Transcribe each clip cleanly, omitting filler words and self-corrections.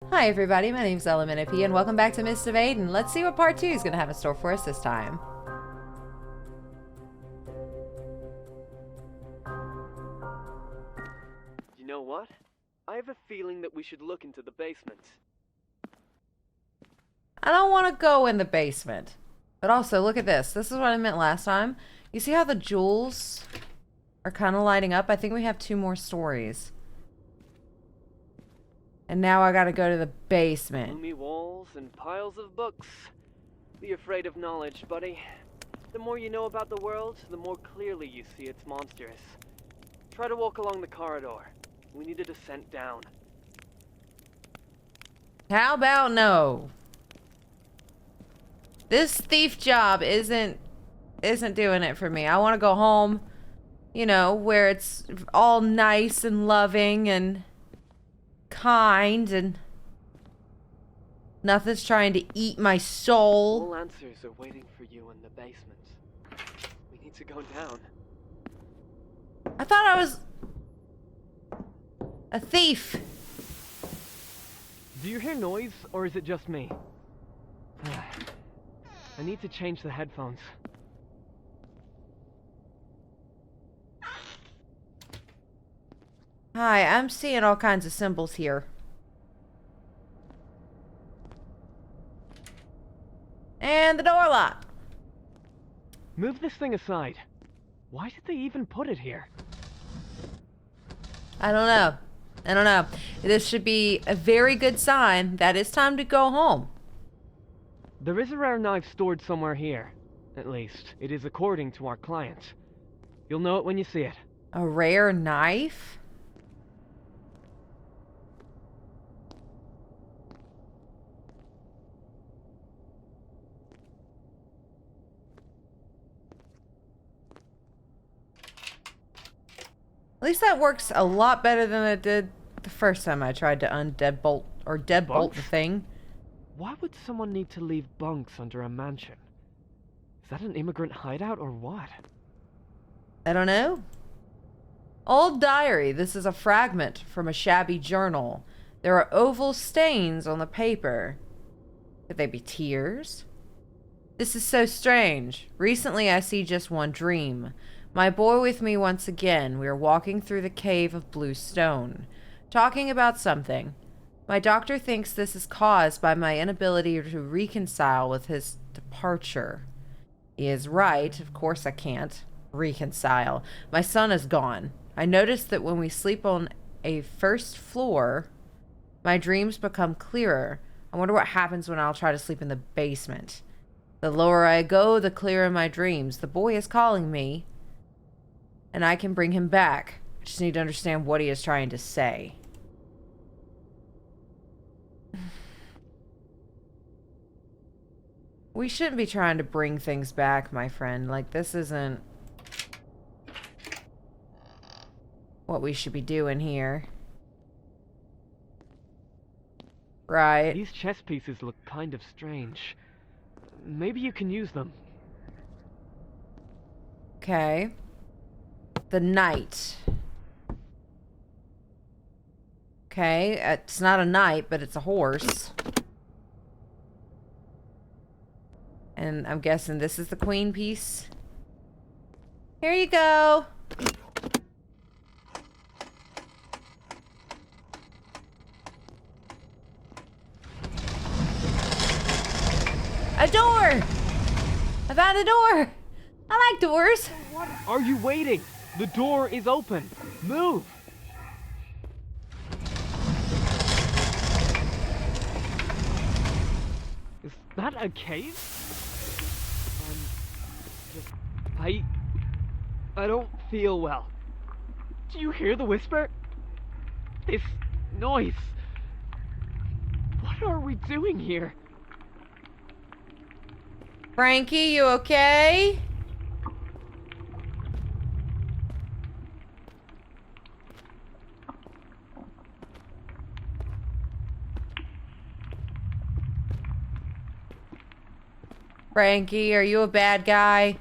Hi everybody, my name's Elementary and welcome back to Mist of Aiden. Let's see what part 2 is going to have in store for us this time. You know what? I have a feeling that we should look into the basement. I don't want to go in the basement. But also, look at this. This is what I meant last time. You see how the jewels are kind of lighting up? I think we have 2 more stories. And now I gotta go to the basement. Gloomy walls and piles of books. Be afraid of knowledge, buddy. The more you know about the world, the more clearly you see its monsters. Try to walk along the corridor. We need a descent down. How about no? This thief job isn't doing it for me. I want to go home, you know, where it's all nice and loving and kind and nothing's trying to eat my soul. All answers are waiting for you in the basement. We need to go down. I thought I was a thief. Do you hear noise, or is it just me? I need to change the headphones. Hi, I'm seeing all kinds of symbols here. And the door locked. Move this thing aside. Why did they even put it here? I don't know. I don't know. This should be a very good sign that it's time to go home. There is a rare knife stored somewhere here. At least, it is according to our client. You'll know it when you see it. A rare knife? At least that works a lot better than it did the first time I tried to undeadbolt or deadbolt the thing. Why would someone need to leave bunks under a mansion? Is that an immigrant hideout or what? I don't know. Old diary. This is a fragment from a shabby journal. There are oval stains on the paper. Could they be tears? This is so strange. Recently I see just one dream. My boy with me once again. We are walking through the cave of blue stone, talking about something. My doctor thinks this is caused by my inability to reconcile with his departure. He is right. Of course I can't reconcile. My son is gone. I noticed that when we sleep on a first floor, my dreams become clearer. I wonder what happens when I'll try to sleep in the basement. The lower I go, the clearer my dreams. The boy is calling me, and I can bring him back. I just need to understand what he is trying to say. We shouldn't be trying to bring things back, my friend. Like, this isn't what we should be doing here. Right. These chess pieces look kind of strange. Maybe you can use them. Okay. The knight. Okay, it's not a knight, but it's a horse. And I'm guessing this is the queen piece. Here you go. A door! I found a door! I like doors. What are you waiting? The door is open. Move! Is that a cave? I don't feel well. Do you hear the whisper? This noise. What are we doing here? Frankie, you okay? Frankie, are you a bad guy?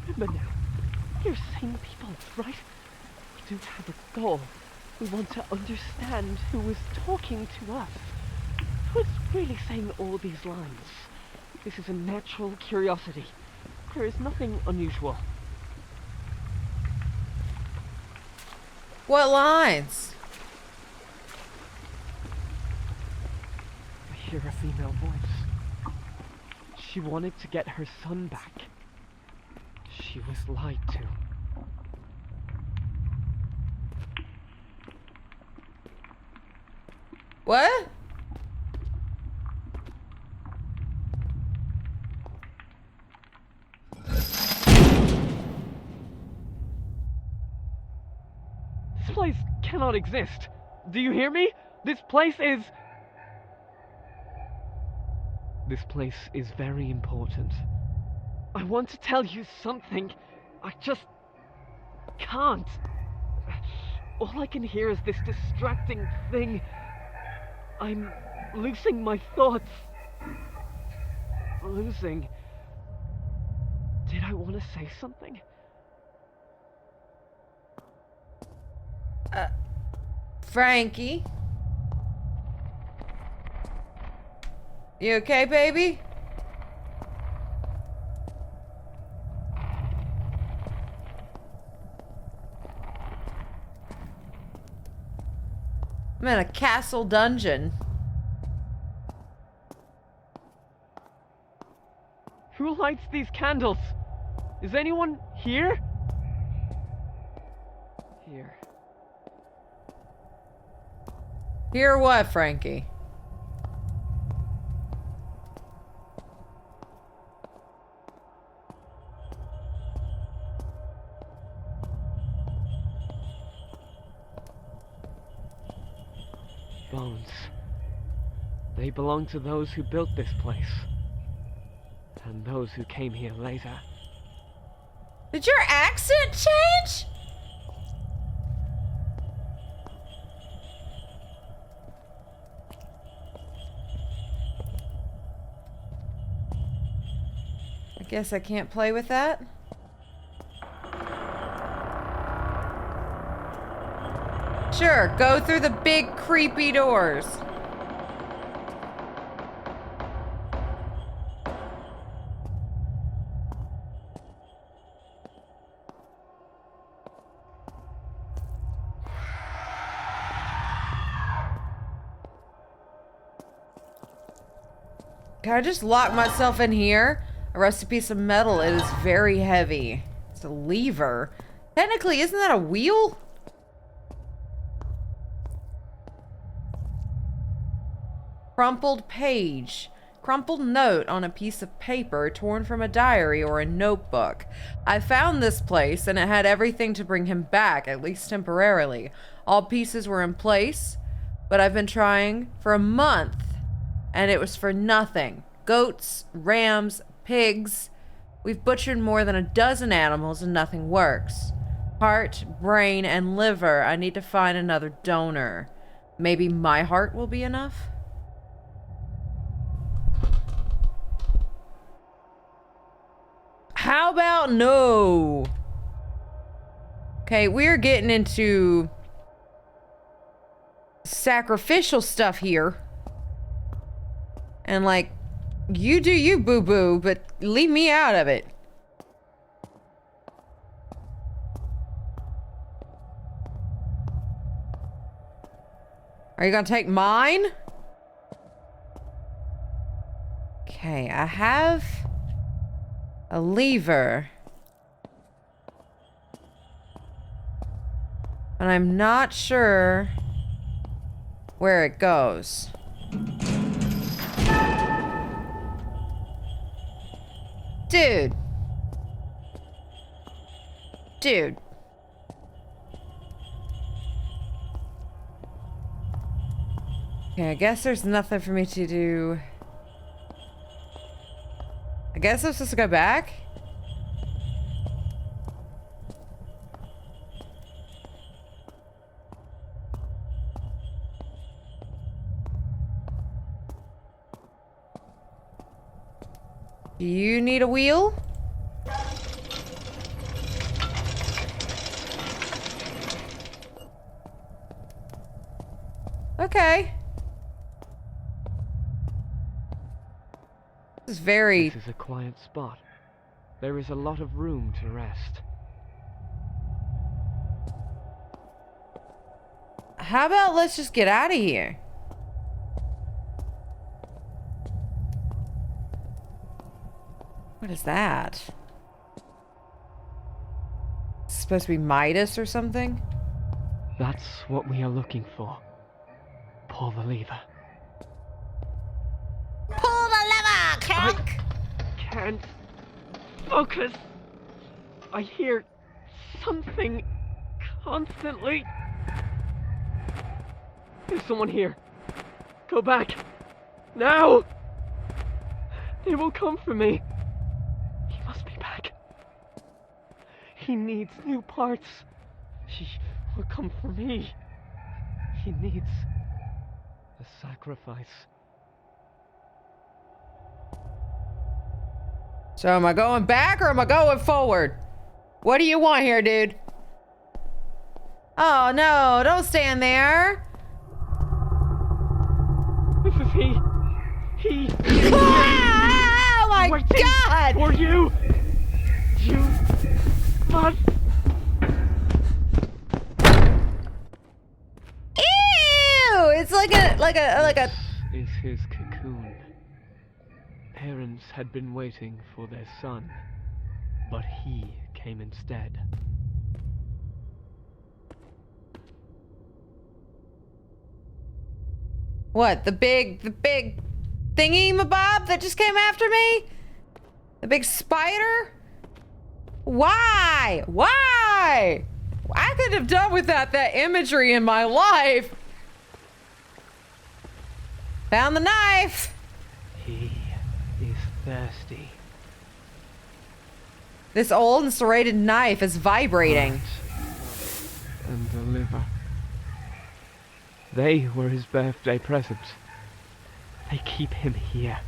Remember now, we're sane people, right? We do have a goal. We want to understand who is talking to us. Who's really saying all these lines? This is a natural curiosity. There is nothing unusual. What lines? I hear a female voice. She wanted to get her son back. She was lied to. What? This place cannot exist. Do you hear me? This place is very important. I want to tell you something. I just can't. All I can hear is this distracting thing. I'm losing my thoughts. Losing. Did I want to say something? Frankie? You okay, baby? I'm in a castle dungeon. Who lights these candles? Is anyone here? Here. Hear what, Frankie? Bones. They belong to those who built this place. And those who came here later. Did your accent change? I guess I can't play with that. Sure, go through the big creepy doors. Can I just lock myself in here? A rusty piece of metal. It is very heavy. It's a lever. Technically, isn't that a wheel? Crumpled page. Crumpled note on a piece of paper torn from a diary or a notebook. I found this place and it had everything to bring him back, at least temporarily. All pieces were in place, but I've been trying for a month and it was for nothing. Goats, rams, pigs. We've butchered more than a dozen animals and nothing works. Heart, brain, and liver. I need to find another donor. Maybe my heart will be enough? How about no? Okay, we're getting into sacrificial stuff here. And like, you do you, boo-boo, but leave me out of it. Are you gonna take mine? Okay, I have a lever. But I'm not sure where it goes. Dude. Dude. Okay, I guess there's nothing for me to do. I guess I'm supposed to go back? Do you need a wheel? Okay. This is very... This is a quiet spot. There is a lot of room to rest. How about let's just get out of here? What is that? It's supposed to be Midas or something? That's what we are looking for. Pull the lever. Pull the lever, Kunk! Can't focus. I hear something constantly. There's someone here. Go back. Now! They will come for me. He must be back. He needs new parts. He will come for me. He needs a sacrifice. So am I going back or am I going forward? What do you want here, dude? Oh no, don't stand there. This is he. He. Ah, oh my Waiting god! for you. You must. Ew! It's like a. This is his cocoon. Parents had been waiting for their son, but he came instead. What? The big thingy-mabob that just came after me? The big spider? Why? Why? I could have done with that imagery in my life. Found the knife. He is thirsty. This old and serrated knife is vibrating. Heart and the liver. They were his birthday present. They keep him here.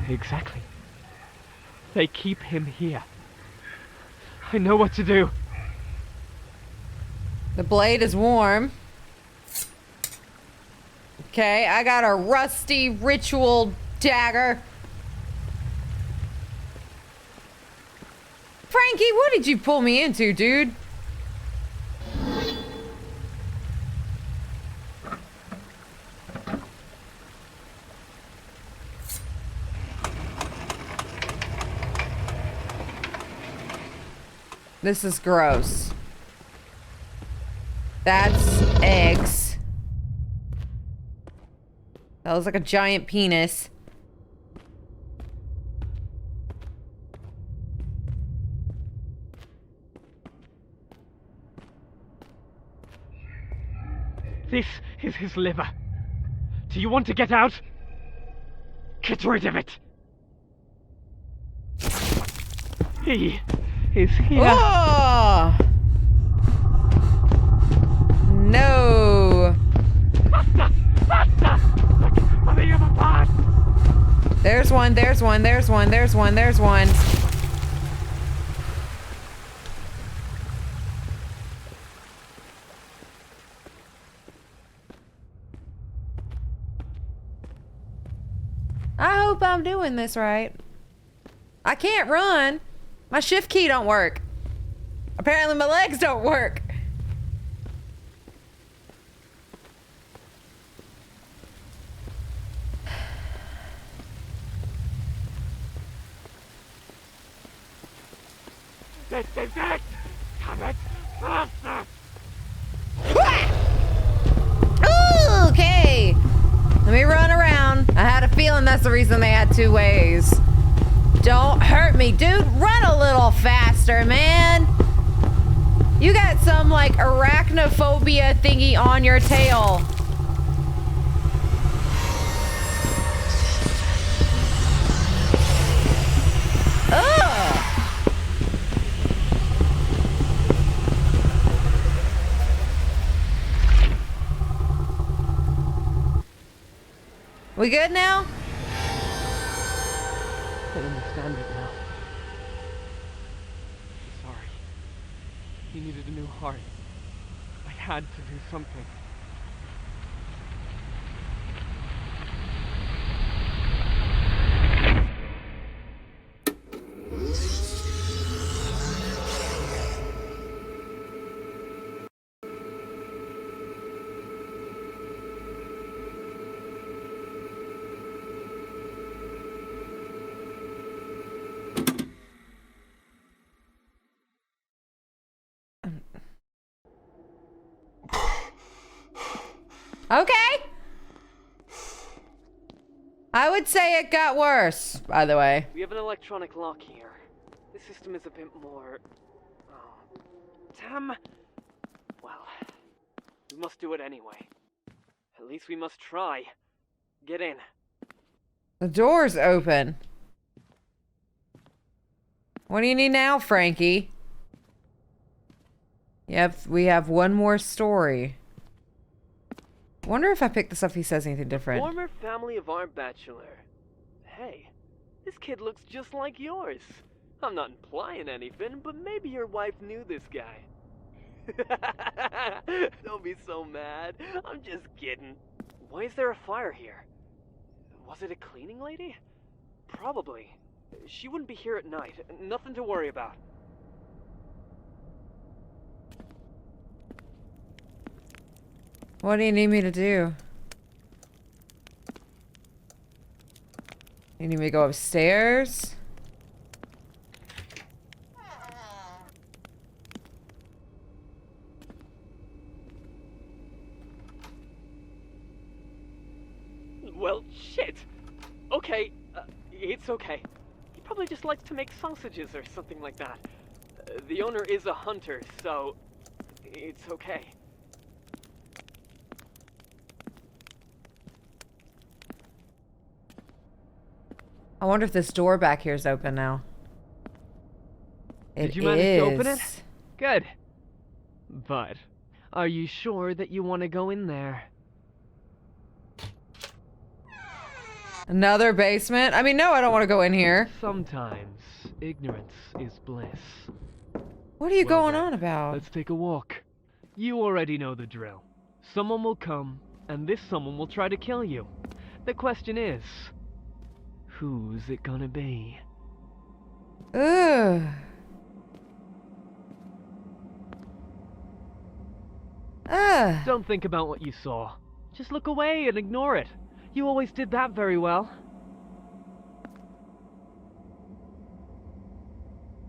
Exactly. They keep him here. I know what to do. The blade is warm. Okay, I got a rusty ritual dagger. Frankie, what did you pull me into, dude? This is gross. That's eggs. That looks like a giant penis. This is his liver. Do you want to get out? Get rid of it. He is here. Oh! No. Basta! Basta! Look for the other part. There's one, there's one, there's one, there's one, there's one. I hope I'm doing this right. I can't run. My shift key don't work. Apparently my legs don't work. This is it! Come it faster! Okay. Let me run around. I had a feeling that's the reason they had two ways. Don't hurt me, dude. Run a little faster, man. You got some, like, arachnophobia thingy on your tail. Ugh. We good now? I understand it now. I'm sorry. He needed a new heart. I had to do something. Okay. I would say it got worse, by the way. We have an electronic lock here. The system is a bit more... Oh, damn. Well, we must do it anyway. At least we must try. Get in. The door's open. What do you need now, Frankie? Yep, we have one more story. Wonder if I pick this up if he says anything different. Former family of our bachelor. Hey, this kid looks just like yours. I'm not implying anything, but maybe your wife knew this guy. Don't be so mad. I'm just kidding. Why is there a fire here? Was it a cleaning lady? Probably. She wouldn't be here at night. Nothing to worry about. What do you need me to do? You need me to go upstairs? Well, shit. Okay, it's okay. He probably just likes to make sausages or something like that. The owner is a hunter, so it's okay. I wonder if this door back here is open now. Did you manage to open it? Good. But, are you sure that you want to go in there? Another basement? I mean, no, I don't want to go in here. Sometimes, ignorance is bliss. What are you Well going then, on about? Let's take a walk. You already know the drill. Someone will come, and this someone will try to kill you. The question is, who's it gonna be? Ugh. Ugh. Don't think about what you saw. Just look away and ignore it. You always did that very well.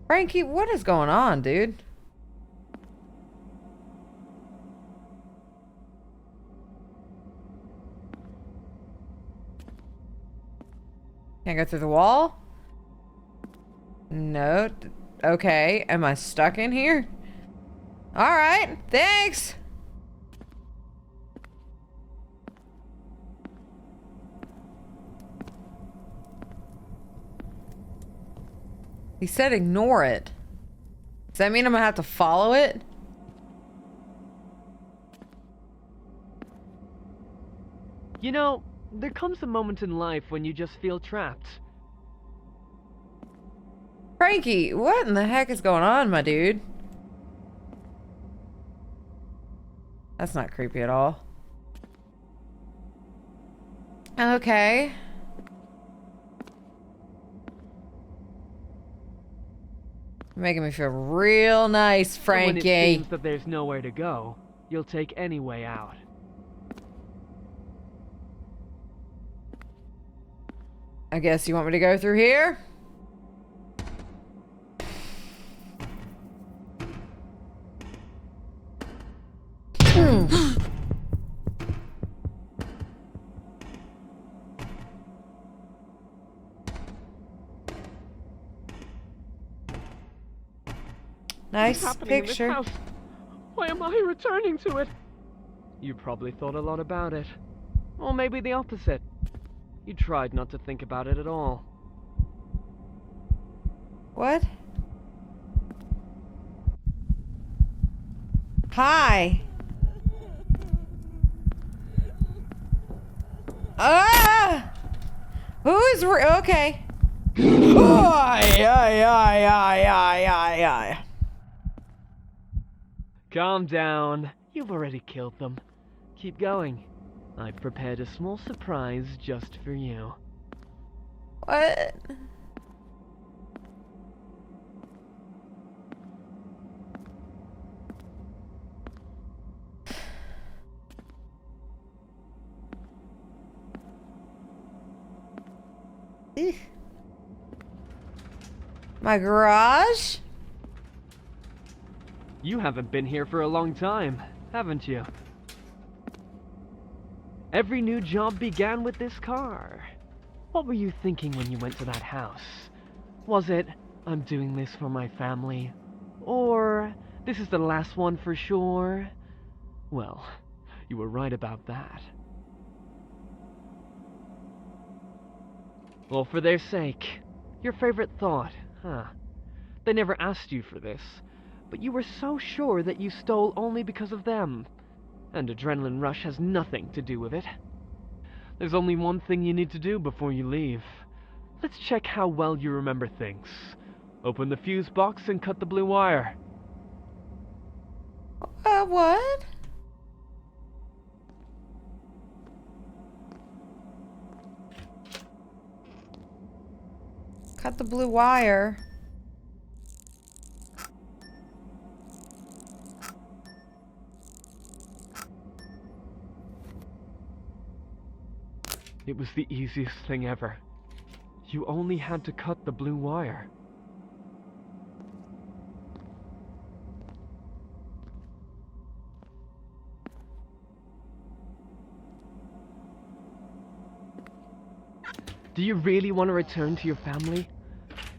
Frankie, what is going on, dude? Can't go through the wall? No. Okay. Am I stuck in here? Alright. Thanks. He said ignore it. Does that mean I'm gonna have to follow it? You know, there comes a moment in life when you just feel trapped. Frankie, what in the heck is going on, my dude? That's not creepy at all. Okay. Making me feel real nice, And Frankie. when it seems that there's nowhere to go, you'll take any way out. I guess you want me to go through here? Nice What's happening picture. in this house? Why am I returning to it? You probably thought a lot about it. Or maybe the opposite. You tried not to think about it at all. What? Hi. Ah! Who is okay? Ay. Calm down. You've already killed them. Keep going. I've prepared a small surprise just for you. What? Eek. My garage? You haven't been here for a long time, haven't you? Every new job began with this car. What were you thinking when you went to that house? Was it, I'm doing this for my family? Or, this is the last one for sure? Well, you were right about that. Well, for their sake. Your favorite thought, huh? They never asked you for this, but you were so sure that you stole only because of them. And adrenaline rush has nothing to do with it. There's only one thing you need to do before you leave. Let's check how well you remember things. Open the fuse box and cut the blue wire. What? Cut the blue wire. It was the easiest thing ever. You only had to cut the blue wire. Do you really want to return to your family?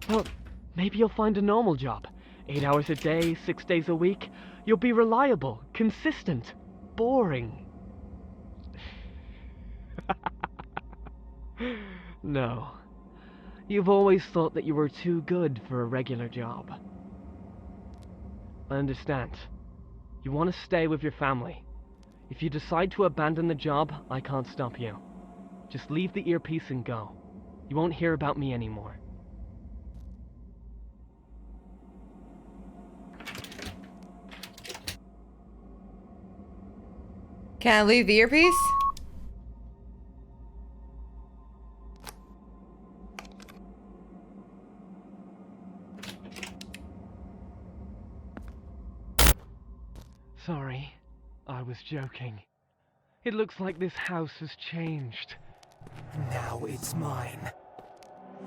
Well, maybe you'll find a normal job. 8 hours a day, 6 days a week. You'll be reliable, consistent, boring. No. You've always thought that you were too good for a regular job. I understand. You want to stay with your family. If you decide to abandon the job, I can't stop you. Just leave the earpiece and go. You won't hear about me anymore. Can I leave the earpiece? Sorry, I was joking. It looks like this house has changed. Now it's mine.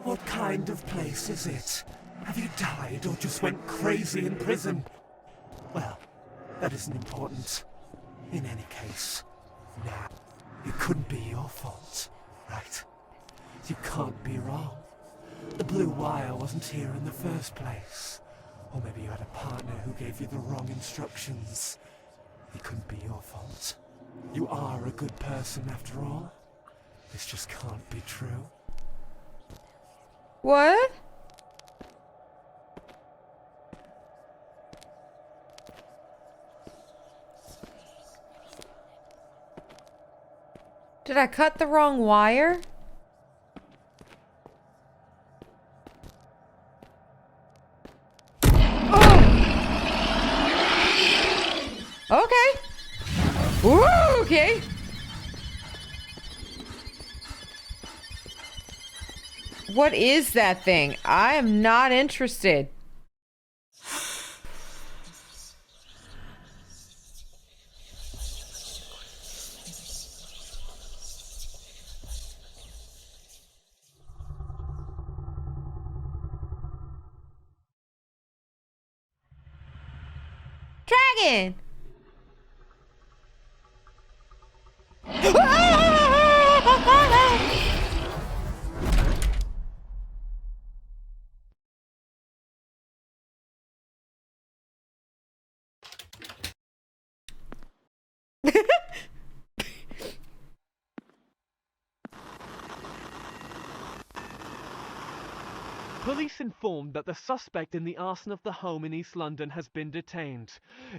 What kind of place is it? Have you died or just went crazy in prison? Well, that isn't important. In any case, now, it couldn't be your fault, right? You can't be wrong. The blue wire wasn't here in the first place. Or maybe you had a partner who gave you the wrong instructions. It couldn't be your fault. You are a good person after all. This just can't be true. What? Did I cut the wrong wire? Okay. Ooh, okay. What is that thing? I am not interested. Dragon! Police informed that the suspect in the arson of the home in East London has been detained.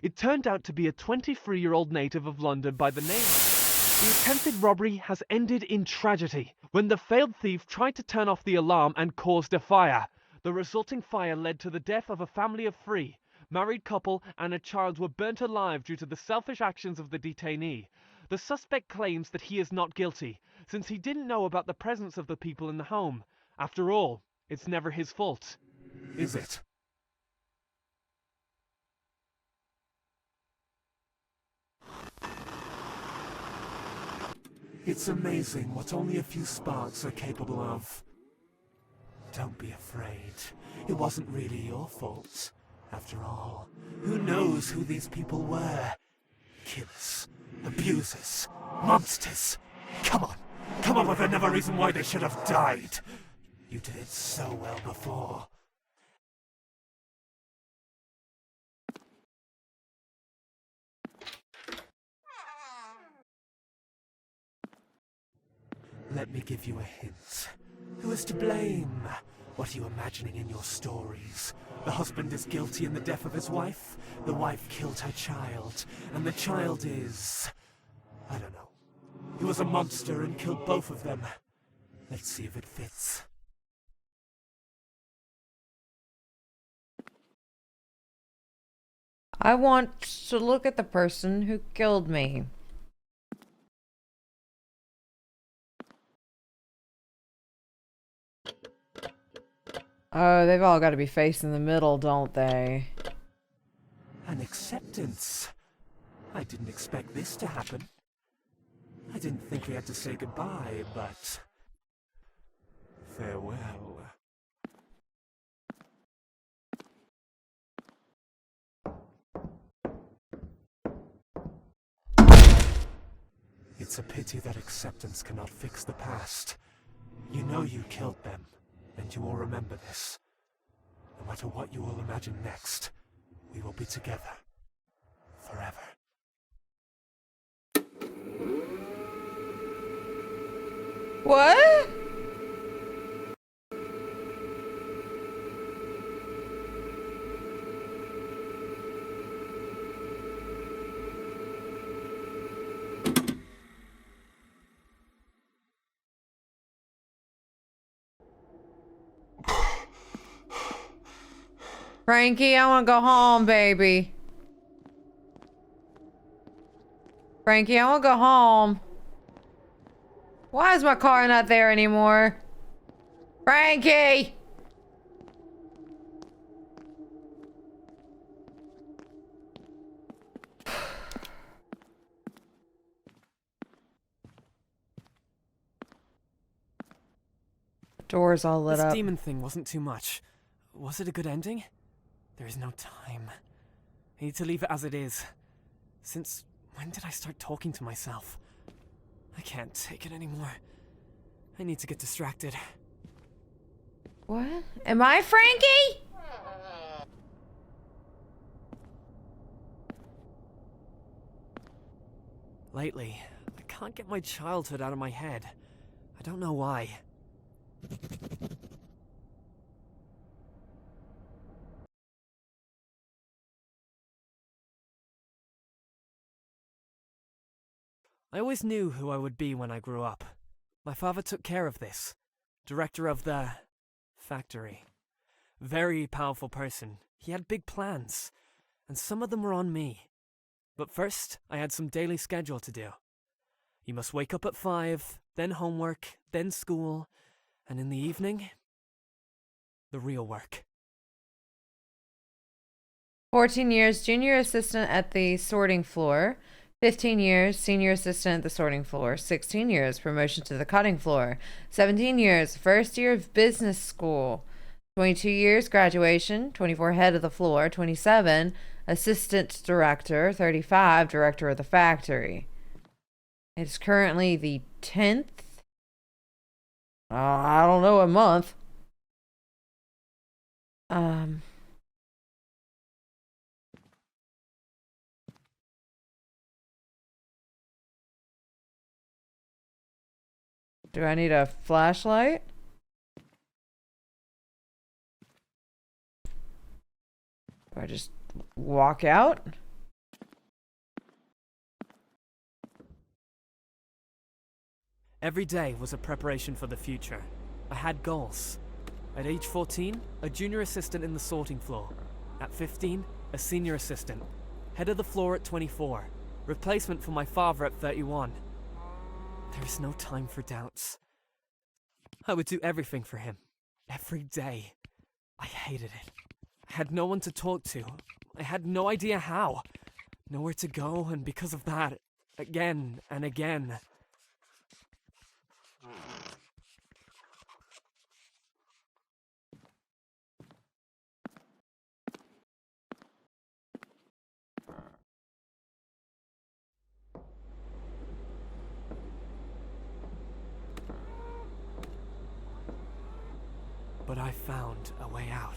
It turned out to be a 23-year-old native of London by the name. The attempted robbery has ended in tragedy when the failed thief tried to turn off the alarm and caused a fire. The resulting fire led to the death of a family of 3. Married couple and a child were burnt alive due to the selfish actions of the detainee. The suspect claims that he is not guilty, since he didn't know about the presence of the people in the home. After all, it's never his fault. Is it? It's amazing what only a few sparks are capable of. Don't be afraid. It wasn't really your fault. After all, who knows who these people were? Killers, abusers, monsters. Come on. Come up with another reason why they should have died. You did it so well before. Let me give you a hint. Who is to blame? What are you imagining in your stories? The husband is guilty in the death of his wife. The wife killed her child. And the child is... I don't know. He was a monster and killed both of them. Let's see if it fits. I want to look at the person who killed me. Oh, they've all got to be facing the middle, don't they? An acceptance. I didn't expect this to happen. I didn't think we had to say goodbye, but... farewell. It's a pity that acceptance cannot fix the past. You know you killed them, and you will remember this. No matter what you will imagine next, we will be together. Forever. What? Frankie, I want to go home, baby. Frankie, I want to go home. Why is my car not there anymore? Frankie! Doors all lit up. This demon thing wasn't too much. Was it a good ending? There is no time. I need to leave it as it is. Since when did I start talking to myself? I can't take it anymore. I need to get distracted. What? Am I Frankie? Lately, I can't get my childhood out of my head. I don't know why. I always knew who I would be when I grew up. My father took care of this. Director of the... factory. Very powerful person. He had big plans. And some of them were on me. But first, I had some daily schedule to do. You must wake up at 5, then homework, then school, and in the evening, the real work. 14 years junior assistant at the sorting floor. 15 years senior assistant at the sorting floor. 16 years promotion to the cutting floor. 17 years first year of business school. 22 years graduation. 24 head of the floor. 27 assistant director. 35 director of the factory. It's currently the 10th. I don't know, a month. Do I need a flashlight? Do I just walk out? Every day was a preparation for the future. I had goals. At age 14, a junior assistant in the sorting floor. At 15, a senior assistant. Head of the floor at 24. Replacement for my father at 31. There is no time for doubts. I would do everything for him. Every day. I hated it. I had no one to talk to. I had no idea how. Nowhere to go, and because of that, again and again. I found a way out.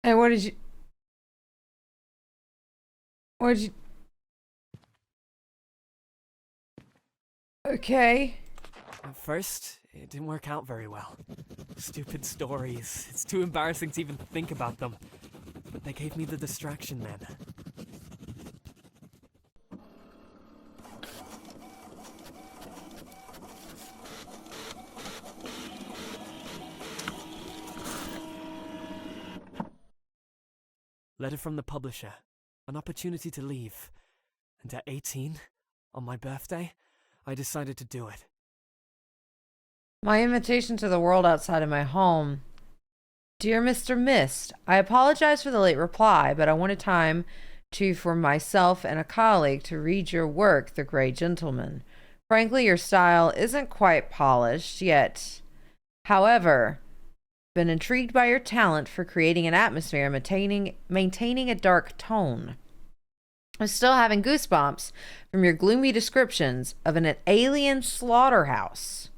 And what did you... Okay. At first, it didn't work out very well. Stupid stories. It's too embarrassing to even think about them. But they gave me the distraction then. Letter from the publisher. An opportunity to leave. And at 18, on my birthday, I decided to do it. My invitation to the world outside of my home. Dear Mr. Mist, I apologize for the late reply, but I wanted time for myself and a colleague to read your work, The Grey Gentleman. Frankly, your style isn't quite polished yet. However, been intrigued by your talent for creating an atmosphere and maintaining a dark tone. I'm still having goosebumps from your gloomy descriptions of an alien slaughterhouse.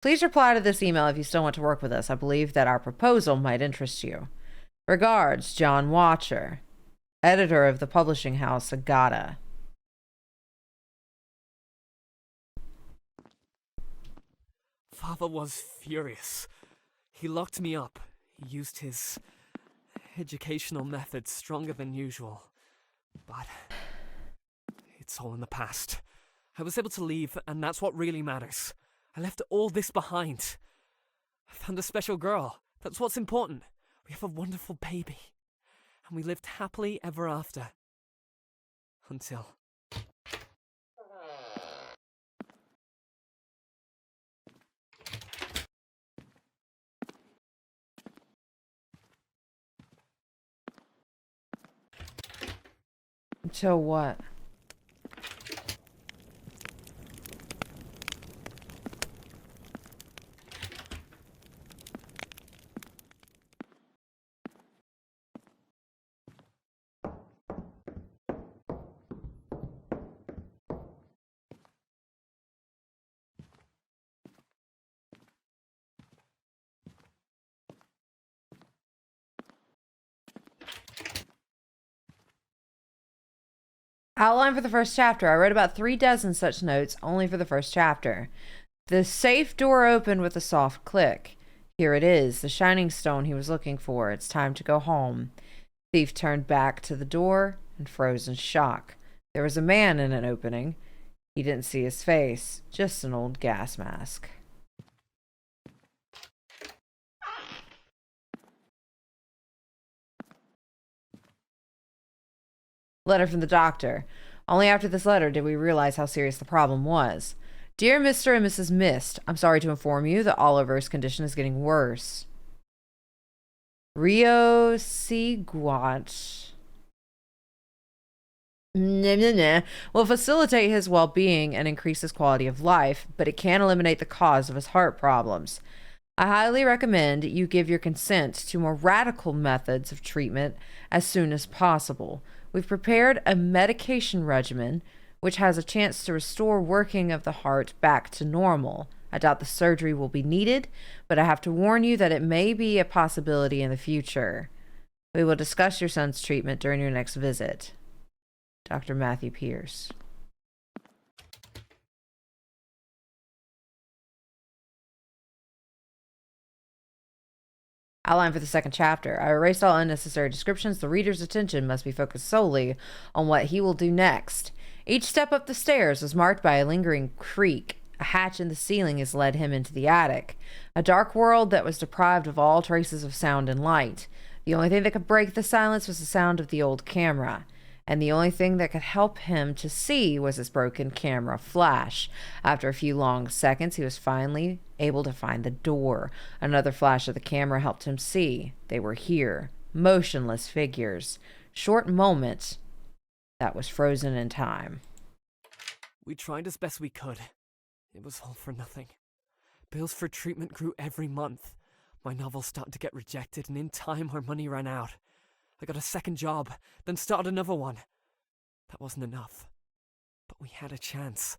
Please reply to this email if you still want to work with us. I believe that our proposal might interest you. Regards, John Watcher, editor of the publishing house Agata. Father was furious. He locked me up. He used his educational methods stronger than usual. But it's all in the past. I was able to leave, and that's what really matters. I left all this behind. I found a special girl. That's what's important. We have a wonderful baby. And we lived happily ever after. Until... Until what? Outline for the first chapter. I wrote about 36 such notes only for the first chapter. The safe door opened with a soft click. Here it is, the shining stone he was looking for. It's time to go home. Thief turned back to the door and froze in shock. There was a man in an opening. He didn't see his face, just an old gas mask. Letter from the doctor. Only after this letter did we realize how serious the problem was. Dear Mr. and Mrs. Mist, I'm sorry to inform you that Oliver's condition is getting worse. Rio Seguat will facilitate his well-being and increase his quality of life, but it can't eliminate the cause of his heart problems. I highly recommend you give your consent to more radical methods of treatment as soon as possible. We've prepared a medication regimen which has a chance to restore working of the heart back to normal. I doubt the surgery will be needed, but I have to warn you that it may be a possibility in the future. We will discuss your son's treatment during your next visit. Dr. Matthew Pierce. Outline for the second chapter. I erased all unnecessary descriptions. The reader's attention must be focused solely on what he will do next. Each step up the stairs was marked by a lingering creak. A hatch in the ceiling has led him into the attic. A dark world that was deprived of all traces of sound and light. The only thing that could break the silence was the sound of the old camera. And the only thing that could help him to see was his broken camera flash. After a few long seconds, he was finally able to find the door. Another flash of the camera helped him see. They were here, motionless figures. Short moment that was frozen in time. We tried as best we could. It was all for nothing. Bills for treatment grew every month. My novel started to get rejected, and in time our money ran out. I got a second job, then started another one. That wasn't enough. But we had a chance.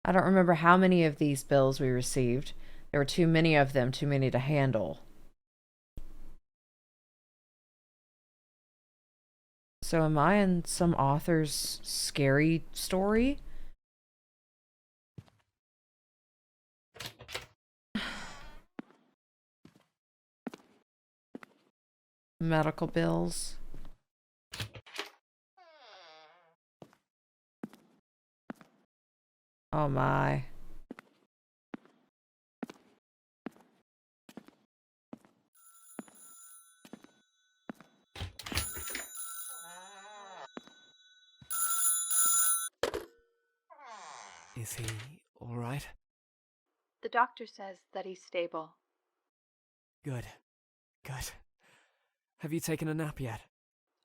I don't remember how many of these bills we received. There were too many of them, too many to handle. So am I in some author's scary story? Medical bills. Oh my. Is he alright? The doctor says that he's stable. Good. Good. Have you taken a nap yet?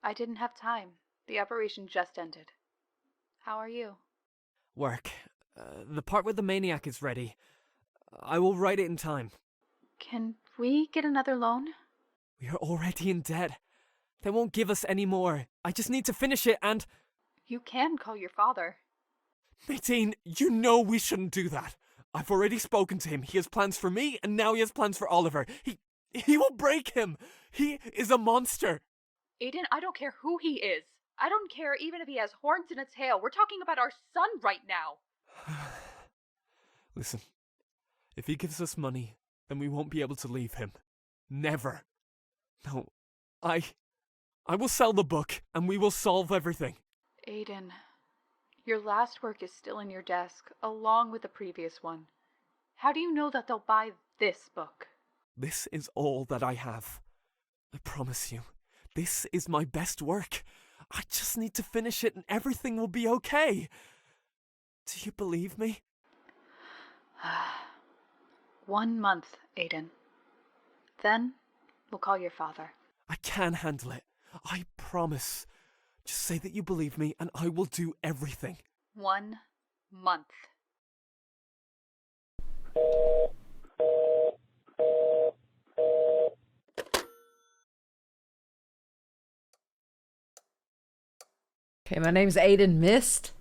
I didn't have time. The operation just ended. How are you? Work. The part where the maniac is ready. I will write it in time. Can we get another loan? We are already in debt. They won't give us any more. I just need to finish it and... You can call your father. Nadine, you know we shouldn't do that. I've already spoken to him. He has plans for me, and now he has plans for Oliver. He will break him. He is a monster. Aiden, I don't care who he is. I don't care even if he has horns and a tail. We're talking about our son right now. Listen, if he gives us money, then we won't be able to leave him. Never. No, I will sell the book, and we will solve everything. Aiden, your last work is still in your desk, along with the previous one. How do you know that they'll buy this book? This is all that I have. I promise you, this is my best work. I just need to finish it and everything will be okay. Do you believe me? 1 month, Aiden. Then, we'll call your father. I can handle it. I promise. Just say that you believe me and I will do everything. 1 month. Okay, my name's Aiden Mist.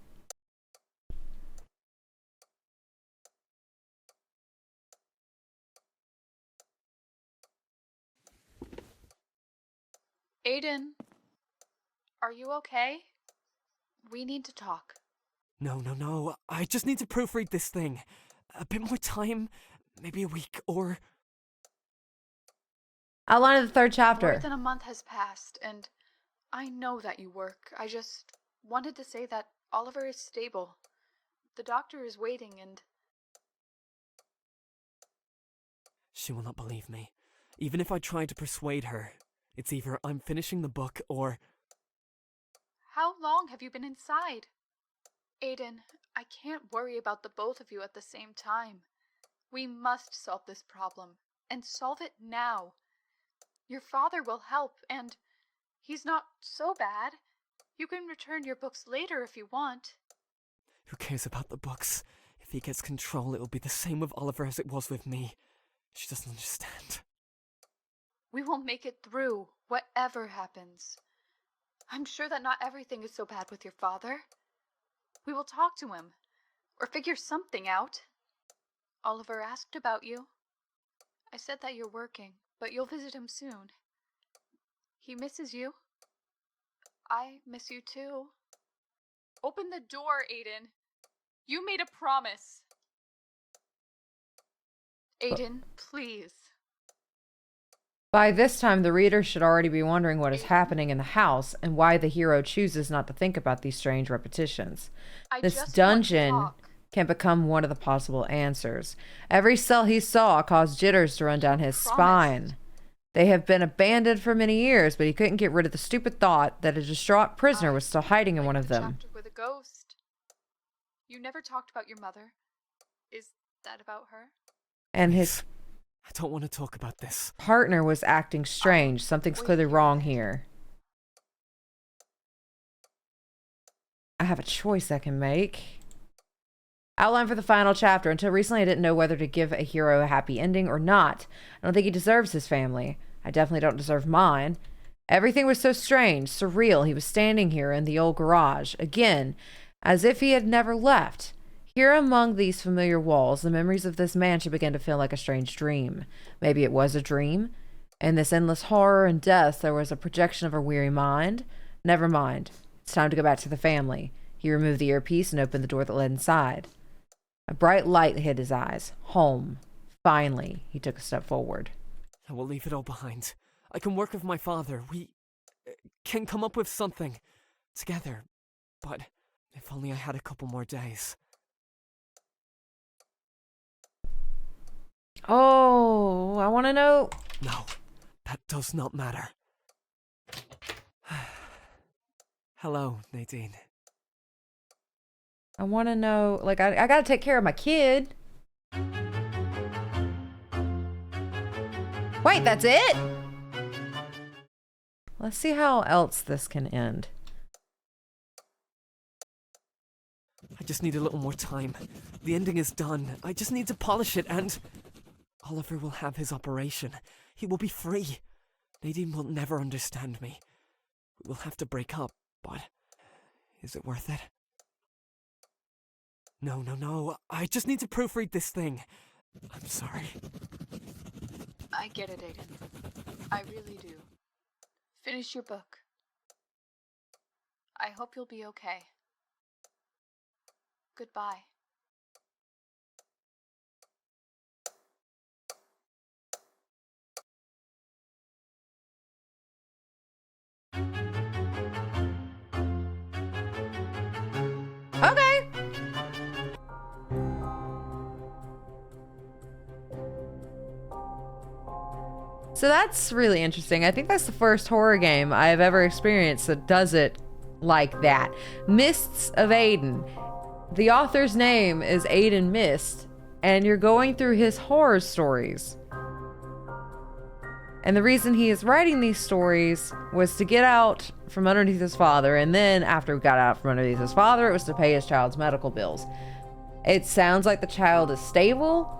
Aiden, are you okay? We need to talk. No. I just need to proofread this thing. A bit more time, maybe a week or... Outline of the third chapter. More than a month has passed, and I know that you work. I just wanted to say that Oliver is stable. The doctor is waiting and... She will not believe me. Even if I try to persuade her, it's either I'm finishing the book or... How long have you been inside? Aiden, I can't worry about the both of you at the same time. We must solve this problem, and solve it now. Your father will help, and he's not so bad. You can return your books later if you want. Who cares about the books? If he gets control, it will be the same with Oliver as it was with me. She doesn't understand. We will make it through, whatever happens. I'm sure that not everything is so bad with your father. We will talk to him, or figure something out. Oliver asked about you. I said that you're working, but you'll visit him soon. He misses you. I miss you too. Open the door, Aiden. You made a promise. Aiden, please. By this time, the reader should already be wondering what is happening in the house and why the hero chooses not to think about these strange repetitions. This dungeon can become one of the possible answers. Every cell he saw caused jitters to run down his spine. They have been abandoned for many years, but he couldn't get rid of the stupid thought that a distraught prisoner was still hiding in one of them. With a ghost. You never talked about your mother. Is that about her? And his I don't want to talk about this. partner was acting strange. Something's clearly wrong here. I have a choice I can make. Outline for the final chapter. Until recently, I didn't know whether to give a hero a happy ending or not. I don't think he deserves his family. I definitely don't deserve mine. Everything was so strange, surreal. He was standing here in the old garage, again, as if he had never left. Here among these familiar walls, the memories of this mansion began to feel like a strange dream. Maybe it was a dream. In this endless horror and death, there was a projection of a weary mind. Never mind. It's time to go back to the family. He removed the earpiece and opened the door that led inside. A bright light hit his eyes. Home. Finally, he took a step forward. I will leave it all behind. I can work with my father. We can come up with something together. But if only I had a couple more days. Oh, I want to know. No, that does not matter. Hello, Nadine. I want to know, like, I got to take care of my kid. Wait, that's it? Let's see how else this can end. I just need a little more time. The ending is done. I just need to polish it and... Oliver will have his operation. He will be free. Nadine will never understand me. We will have to break up, but... Is it worth it? No. I just need to proofread this thing. I'm sorry. I get it, Aiden. I really do. Finish your book. I hope you'll be okay. Goodbye. Okay. So that's really interesting. I think that's the first horror game I have ever experienced that does it like that. Mists of Aiden. The author's name is Aiden Mist, and you're going through his horror stories. And the reason he is writing these stories was to get out from underneath his father, and then after he got out from underneath his father, it was to pay his child's medical bills. It sounds like the child is stable,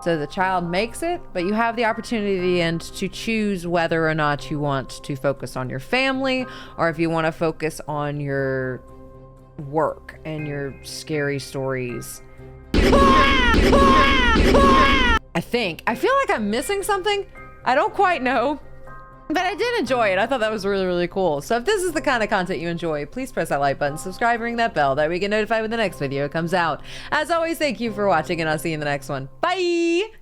so the child makes it, but you have the opportunity at the end to choose whether or not you want to focus on your family, or if you want to focus on your work and your scary stories. I feel like I'm missing something. I don't quite know, but I did enjoy it. I thought that was really, really cool. So if this is the kind of content you enjoy, please press that like button, subscribe, ring that bell. That way you get notified when the next video comes out. As always, thank you for watching, and I'll see you in the next one. Bye!